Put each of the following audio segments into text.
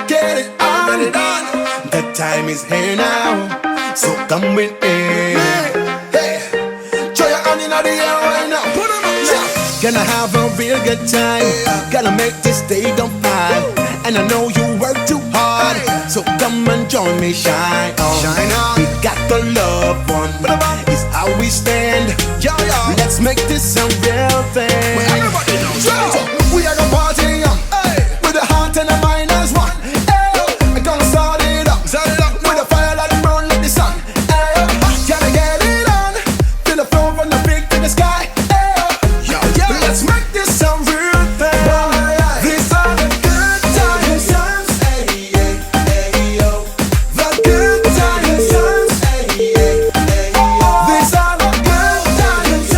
get it on. The time is here now, so come with me. Hey, throw your hand in the air right now. Put 'em up now. Gonna have a real good time. Gotta make this day go fine. And I know you work too hard, so come and join me, shine on. Shine on. We got the love one. It's how we stand. Let's make this a real thing. Well, everybody knows. We are gonna party on. With a heart and a mind as one. We're gonna start it up. With a fire that burn like the sun. Gotta get it on. Feel the flow from the peak to the sky. Let's make this a real thing. These are the good times. The good times. These are the good times.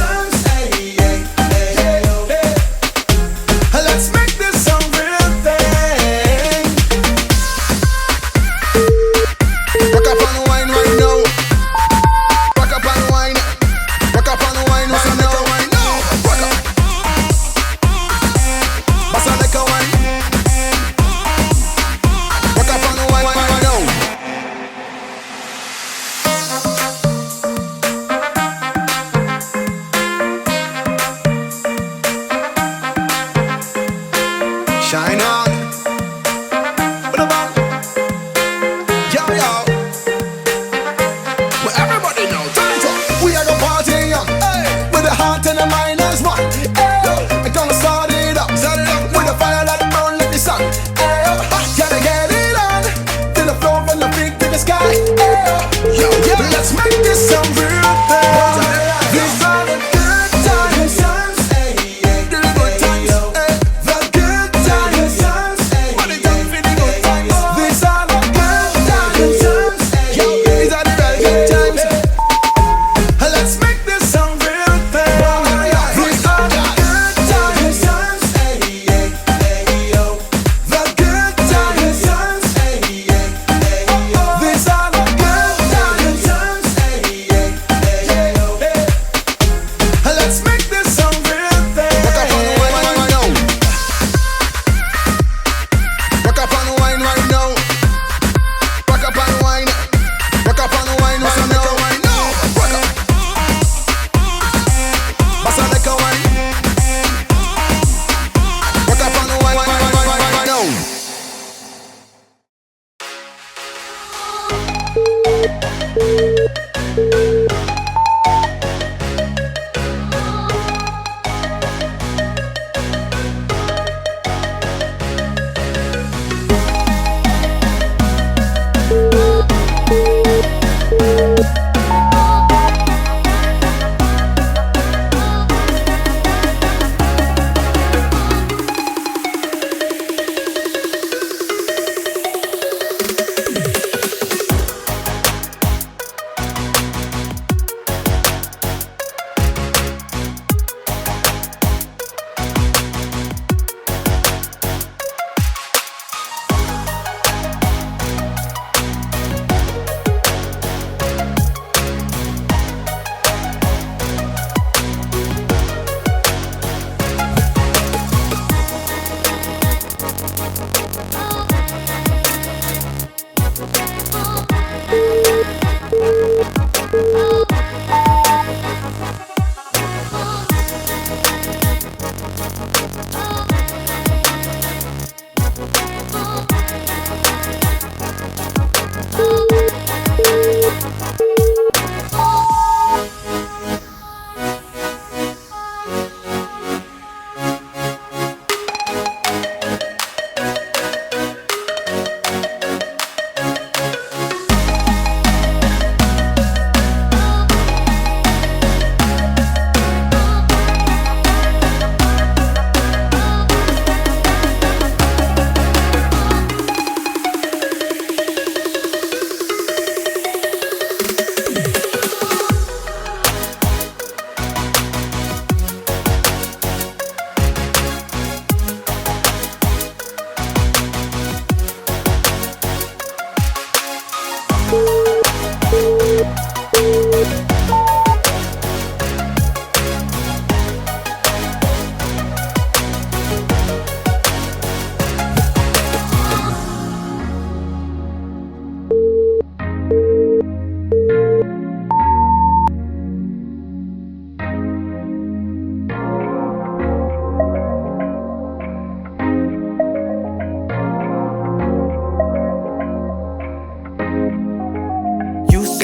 Let's make this a real thing. Rock up and wine right now. Rock up and wine. Rock up and wine right now. Rock up. Bust a like a wine. Rock up and wine right now. Shine on. Put 'em on. Yo. Well, everybody knows. We are gonna party on. With a heart and a mind as one. We're gonna start it up. With a fire that burn like the sun. Gotta get it on. Feel the flow from the peak to the sky. Let's make this a real thing. These are the good times. The good times. The good times. Money don't feel the good times. These are the good times. These are the very good times. Let's make this a real thing. These are the good times. The good times. These are the good times. Let's make this a real thing. Rock up and wine right now. Rock up and wine. Rock up and wine right now. Rock up. Bust a like a wine. Rock up and wine right now.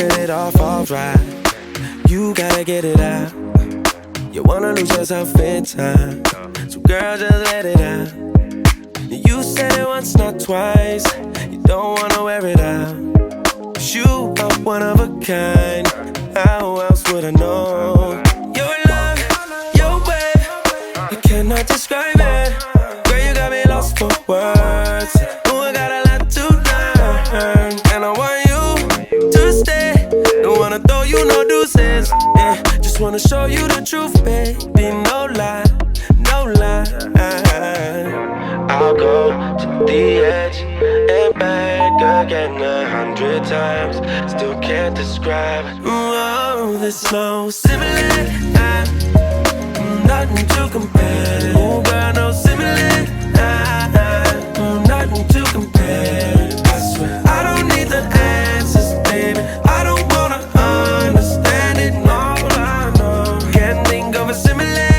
that it all falls right. You gotta get it out. You wanna lose yourself in time, so girl, just let it out. You said it once, not twice. You don't wanna wear it out. 'Cause you are one of a kind. How else would I know? Your love, your way, I cannot describe it. Girl, you got me lost for words. Oh, I got a lot to learn, and I want you to stay. Don't wanna throw you no deuces, yeah. Just wanna show you the truth, baby. No lie, no lie. I'll go to the edge and back again 100 times. Still can't describe. Oh, there's no similar. Nothing to compare. Oh, girl, no similar. Nothing to compare. I swear I don't need the answers, baby. I don't wanna understand it. No, I know. Can't think of a similar.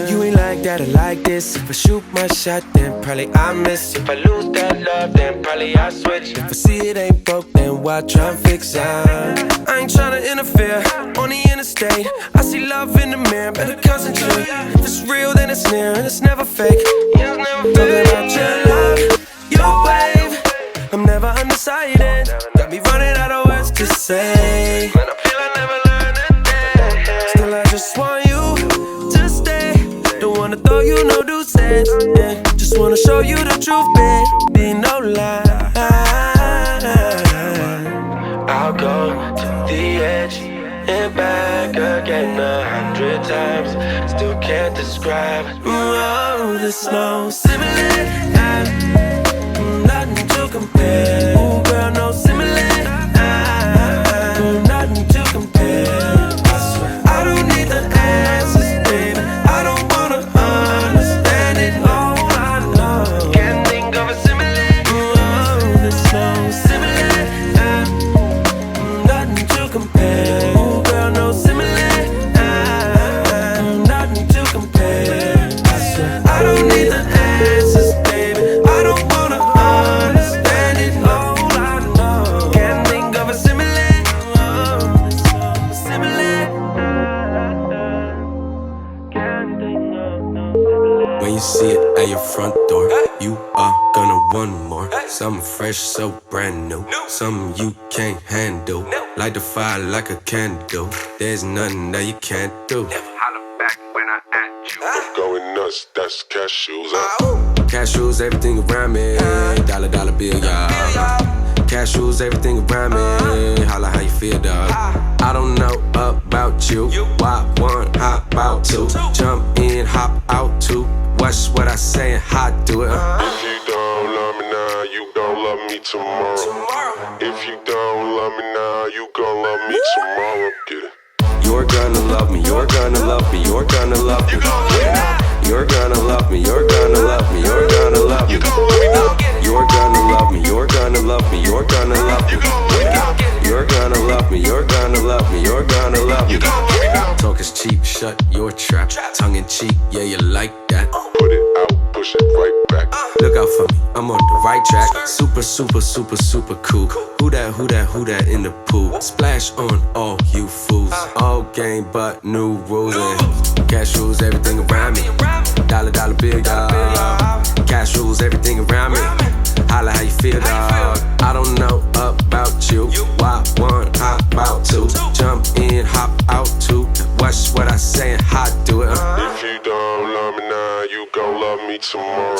You ain't like that or like this. If I shoot my shot, then probably I miss. If I lose that love, then probably I switch. If I see it ain't broke, then why try and fix it? I ain't tryna interfere on the interstate. I see love in the mirror, better concentrate. If it's real, then it's near, and it's never fake. Talking about your love, your wave. I'm never undecided. Got me running out of words to say. Man, I feel I never learned a day. Still, I just want you to stay. Don't wanna throw you no deuces, yeah. Just wanna show you the truth, baby. No lie. I'll go to the edge and back again 100 times. Still can't describe. Oh, there's no similar. Nothing to compare. Oh, girl, no similar. Nothing to compare. I swear I don't need the answers, baby. I don't wanna understand it. Oh, I know. Can't think of a similar. Oh, there's no similar. Nothing to compare. Oh, girl, no similar. Nothing to compare. I swear I don't need the answers, baby. I don't wanna understand it. Oh, I know. Can't think of a similar. Oh, similar. Can't think of no similar. When you see it at your front door, you are gonna want more. Something fresh, so brand new. Something you can't handle. Light the fire like a candle. There's nothing that you can't do. Holla back when I at you. I'm going nuts, that's cashews. Cashews, everything around me. Dollar, dollar bill, y'all. Cashews, everything around me. Holla how you feel, dog. I don't know about you. Why one, hop out two. Jump in, hop out two. Watch what I say and how I do it. If you don't love me now, you gon' love me tomorrow. If you don't love me now, you gon' love me tomorrow. Get it? You're gonna love me, you're gonna love me, you're gonna love me. You're gonna love me, you're gonna love me, you're gonna love me. You're gonna love me, you're gonna love me, you're gonna love me. You're gonna love me, you're gonna love me, you're gonna love me. Talk is cheap, shut your trap. Tongue in cheek, yeah, you like that. Put it out, push it right back. Look out for me, I'm on the right track. Super, super, super, super cool. Who that, who that, who that in the pool? Splash on all you fools. All game but new rules and cash rules everything around me. Dollar, dollar bill, y'all. Cash rules everything around me. Holla how you feel, dog. I don't know about you. Why one, hop out two. Jump in, hop out two. Watch what I say and how I do it. If you don't love me now, you gon' love me tomorrow.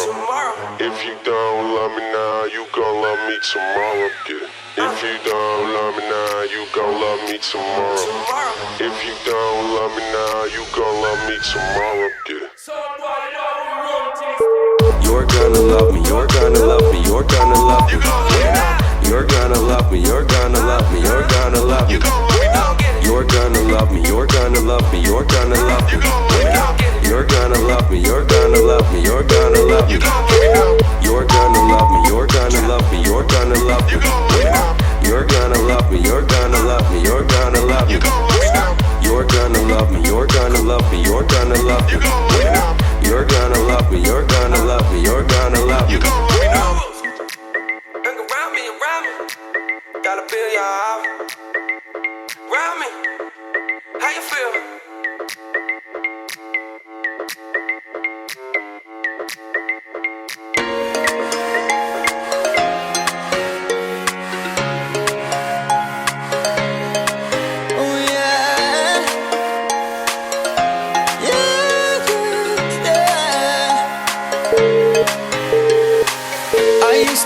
If you don't love me now, you gon' love me tomorrow. Get it? If you don't love me now, you gon' love me tomorrow. If you don't love me now, you gon' love me tomorrow. Get it? You're gonna love me, you're gonna love me, you're gonna love me. You're gonna love me, you're gonna love me, you're gonna love me. You're gonna love me, you're gonna love me, you're gonna love me. You're gonna love me, you're gonna love me, you're gonna love me. You're gonna love me, you're gonna love me, you're gonna love me. You're gonna love me, you're gonna love me, you're gonna love me. You're gonna love me, you're gonna love me, you're gonna love me. You're gonna love me, you're gonna love me, you're gonna love me. gotta feel you out. Round me, how you feel?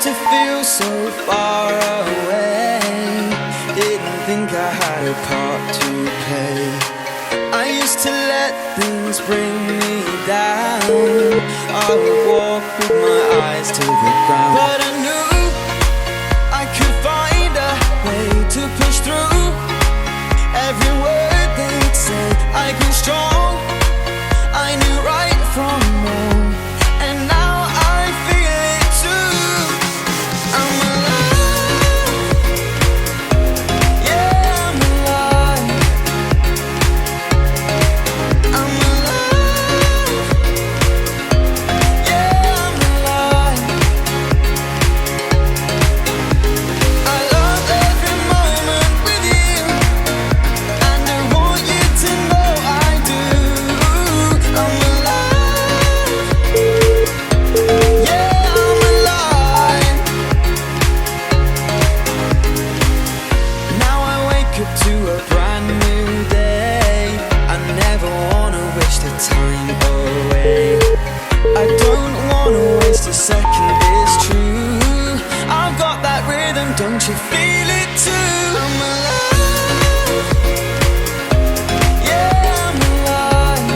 To feel so far away, didn't think I had a part to play. I used to let things bring me down. I would walk with my eyes to the ground, but I knew I could find a way to push through. Every word they'd say, I grew strong. I knew right from wrong, and now I feel it too. I'm alive, yeah, I'm alive. I'm alive, yeah, I'm alive. I love every moment with you, and I want you to know I do. I'm alive, yeah, I'm alive. Now I wake up to a brand new day. I never wanna wish the time away. I don't wanna waste a second, it's true. I've got that rhythm, don't you feel it too? I'm alive, yeah, I'm alive.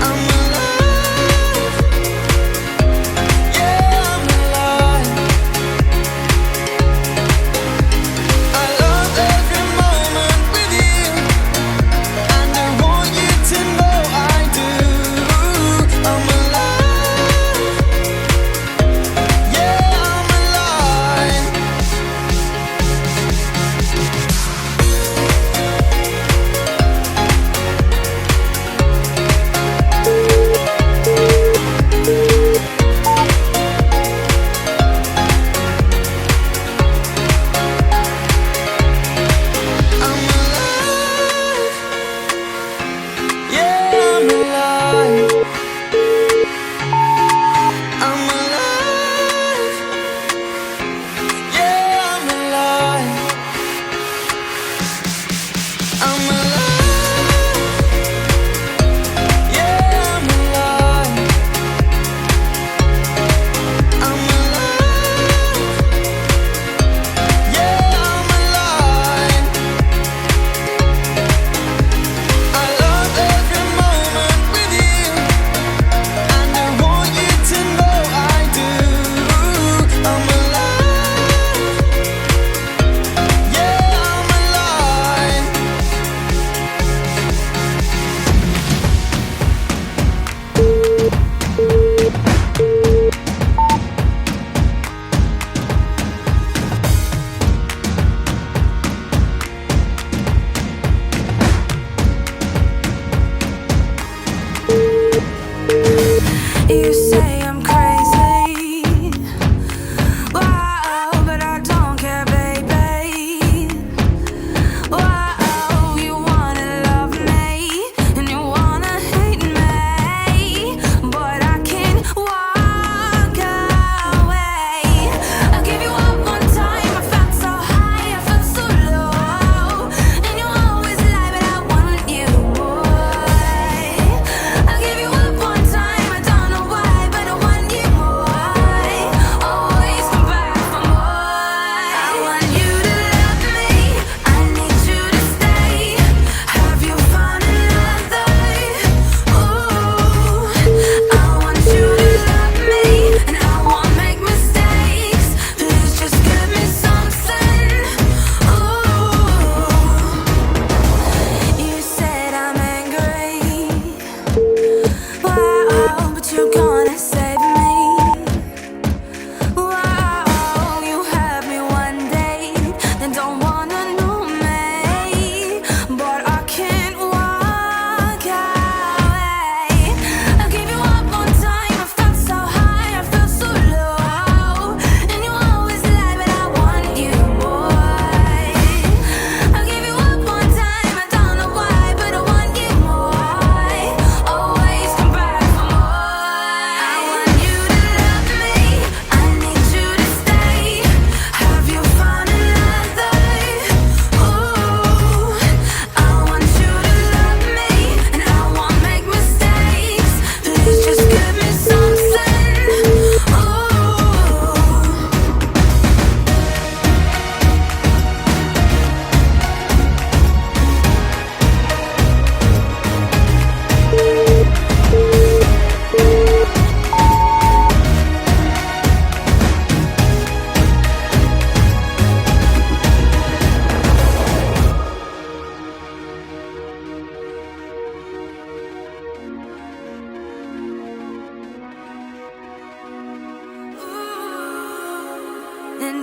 I'm alive, yeah, I'm alive. I love every moment with you, and I want you to know I do. I'm alive, yeah, I'm alive.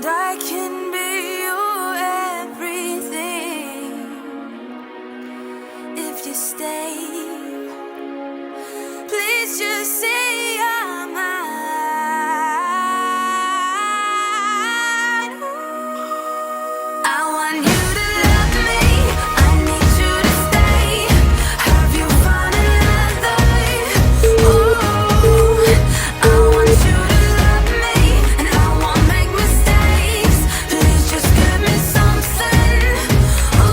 and I can be your everything if you stay. Please just say I'm mine. I want you to love me. I need you to stay. Have you found another? Ooh, I want you to love me, and I won't make mistakes. Please just give me something. Ooh,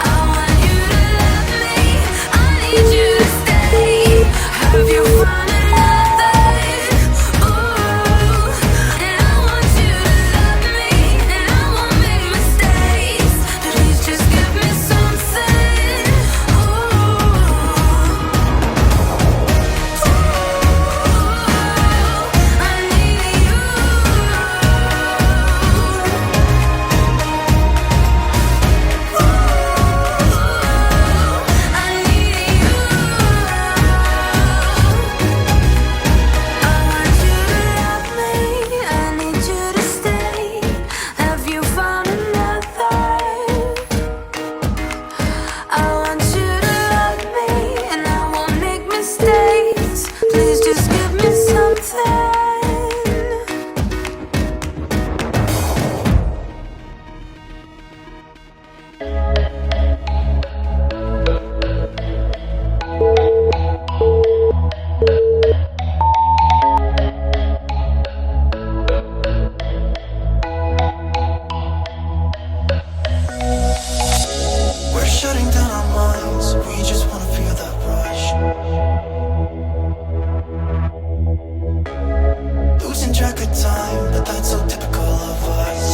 I want you to love me. I need you to stay. Have you found another? Ooh, and I want you to love me, and I won't make mistakes. Please just give me something. I need you. I need you. I want you to love me. I need you to stay. Have you found another? I want you to love me, and I won't make mistakes. Please just give me something. We're shutting down our minds. We just wanna feel that rush. Losing track of time, but that's so typical of us.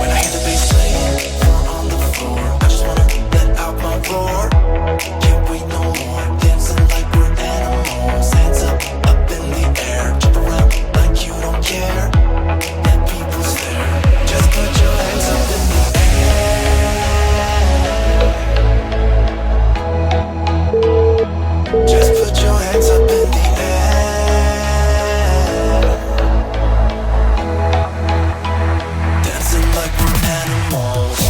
When I hear the bass playing, fall on the floor. I just wanna let out my roar. Can't wait no more. Dancing like we're animals. Hands up, up in the air. Jump around like you don't care. Let people stare. Just put your hands up in the air. Just put your hands up in the air. Dancing like we're animals.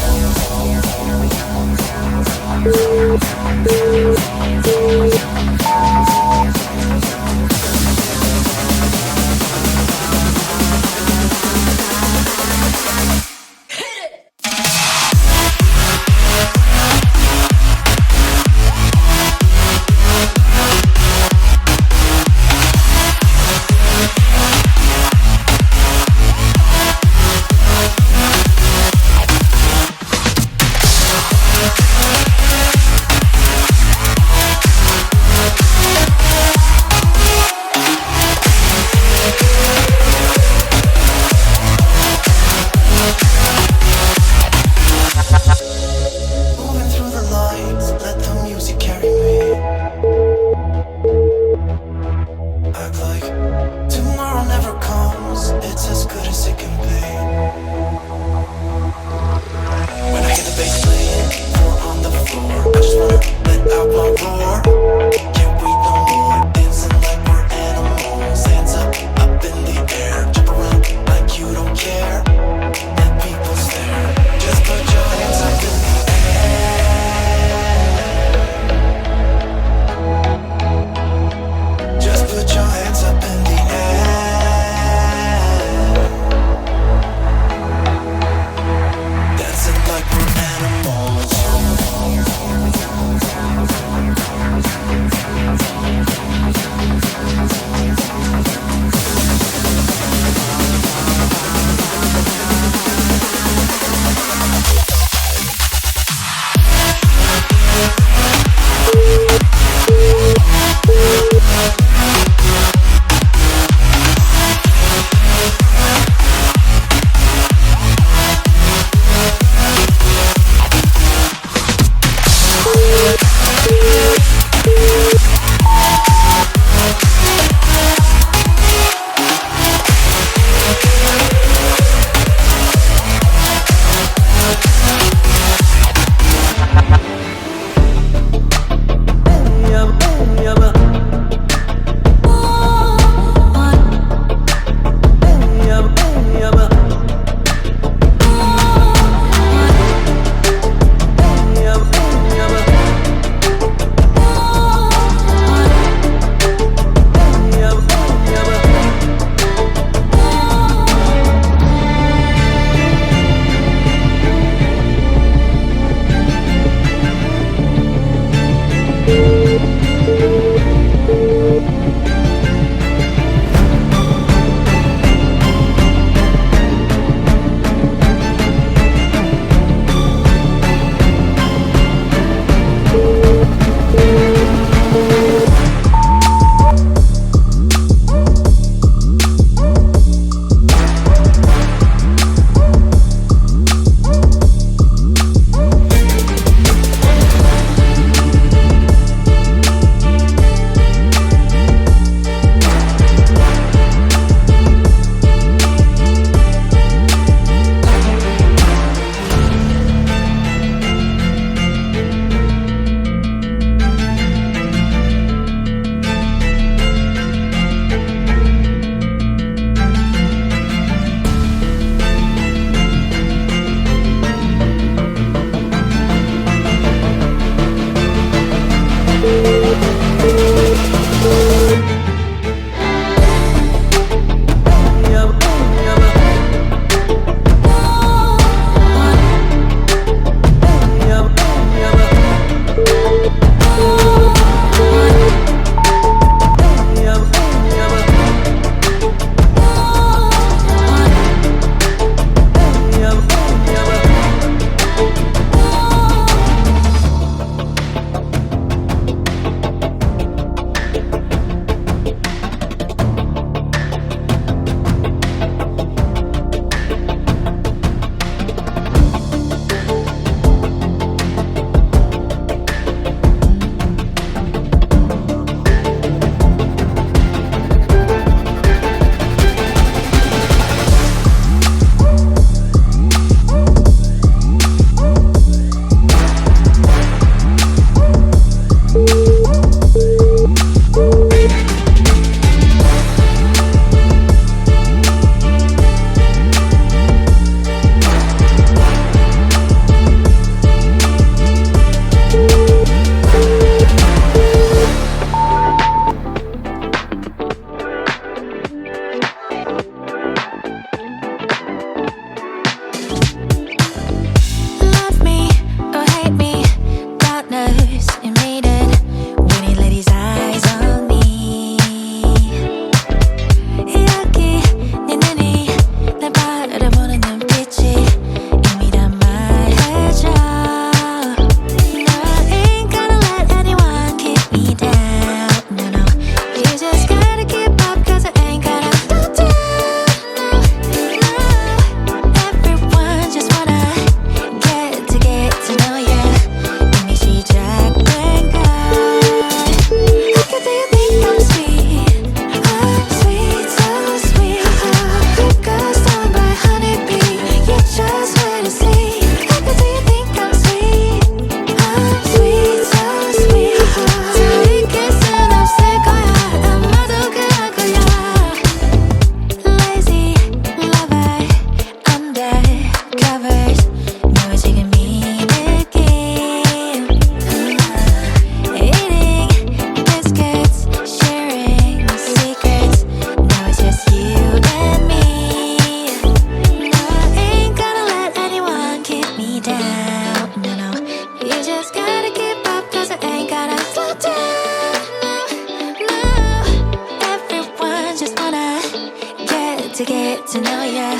to get to know ya.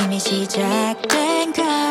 이미 시작된 걸.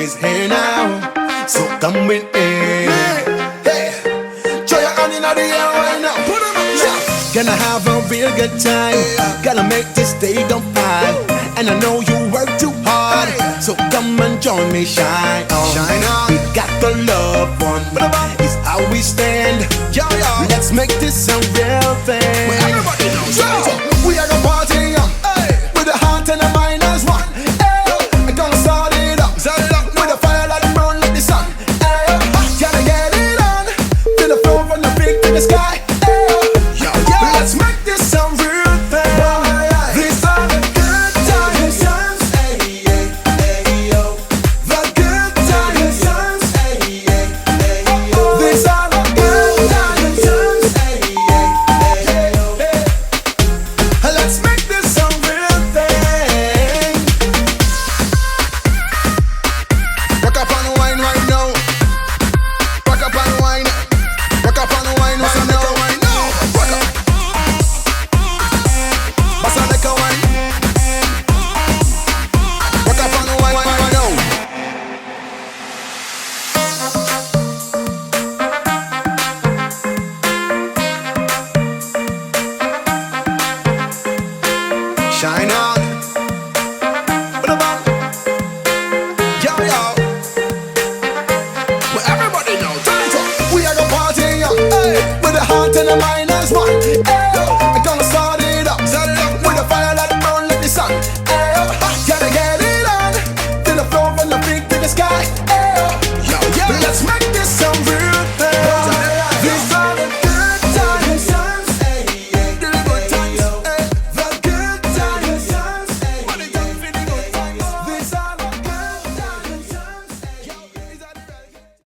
is here now, so come with me. Hey, throw your hand in the air right now. Put 'em up, yeah. Gonna have a real good time. Gotta make this day go fine. And I know you work too hard, so come and join me, shine on. Shine on. We got the love one. It's how we stand. Let's make this a real thing. Everybody knows. We are gonna party on. With a heart and a mind as one. I'm gonna start it up. With a fire like burn like the sun. Gotta get it on. Feel the flow from the big to the sky. Let's make this a real thing. These are the good times. The good times. These are the good times. Let's make this a real thing. Rock up on the wine right now. Rock up on the wine. Rock up on the wine right now. Rock up. Bust a lick of wine. Rock up on the wine right now. Shine on.